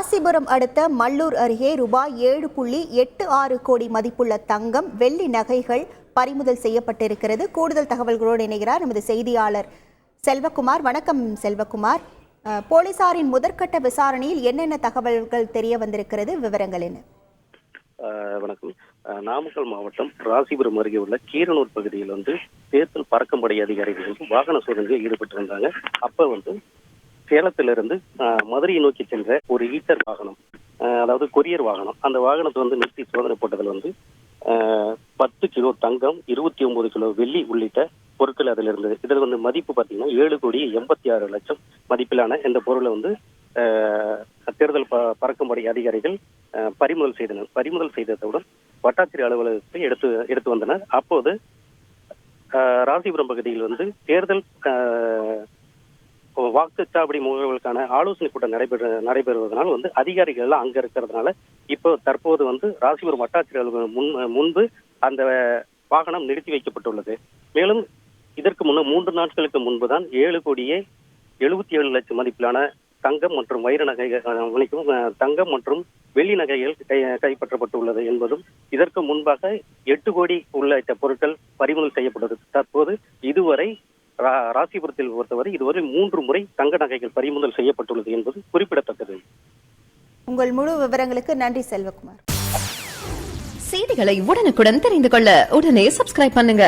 ராசிபுரம் அடுத்த மல்லூர் அருகே ரூபாய் 7.86 கோடி மதிப்புள்ள தங்கம், வெள்ளி நகைகள் பறிமுதல் செய்யப்பட்டிருக்கிறது. கூடுதல் தகவல்களோடு இணைகிறார் நமது செய்தியாளர் செல்வகுமார். வணக்கம் செல்வகுமார். போலீசாரின் முதற்கட்ட விசாரணையில் என்னென்ன தகவல்கள் தெரிய வந்திருக்கிறது, விவரங்கள் என்ன? வணக்கம். நாமக்கல் மாவட்டம் ராசிபுரம் அருகே உள்ள கீரனூர் பகுதியில் தேர்தல் பறக்கும்படை அதிகாரிகள் வாகன சோதனையில் ஈடுபட்டிருந்தாங்க. அப்ப சேலத்திலிருந்து மதுரையை நோக்கி சென்ற ஒரு ஈட்டர் வாகனம், அதாவது கொரியர் வாகனம், அந்த வாகனத்தை நிறுத்தி சோதனை போட்டதில் 10 கிலோ தங்கம், 29 கிலோ வெள்ளி உள்ளிட்ட பொருட்கள் அதில் இருந்தது. இதில் மதிப்பு பார்த்தீங்கன்னா 7,86,00,000 மதிப்பிலான இந்த பொருளை தேர்தல் பறக்கும்படை அதிகாரிகள் பறிமுதல் செய்தனர். பறிமுதல் செய்ததுடன் வட்டாட்சியர் அலுவலகத்தை எடுத்து வந்தனர். அப்போது ராசிபுரம் பகுதியில் தேர்தல் வாக்குச்சாவடி முகவர்களுக்கான ஆலோசனை கூட்டம் நடைபெறுவதனால் அதிகாரிகள் எல்லாம் அங்க இருக்கிறதுனால இப்போ தற்போது ராசிபுரம் வட்டாட்சியர் அலுவலகம் முன்பு அந்த வாகனம் நிறுத்தி வைக்கப்பட்டுள்ளது. மேலும் இதற்கு 3 நாட்களுக்கு முன்புதான் 7,77,00,000 மதிப்பிலான தங்கம் மற்றும் வைர நகைகள், தங்கம் மற்றும் வெள்ளி நகைகள் கைப்பற்றப்பட்டுள்ளது என்பதும், இதற்கு முன்பாக 8 கோடி உள்ளிட்ட பொருட்கள் பறிமுதல் செய்யப்பட்டது. தற்போது இதுவரை ராசிபுரத்தில் பொறுத்தவரை இதுவரை 3 முறை தங்க நகைகள் பறிமுதல் செய்யப்பட்டுள்ளது என்பது குறிப்பிடத்தக்கது. உங்கள் முழு விவரங்களுக்கு நன்றி செல்வகுமார். செய்திகளை உடனுக்குடன் தெரிந்து கொள்ள உடனே சப்ஸ்கிரைப் பண்ணுங்க.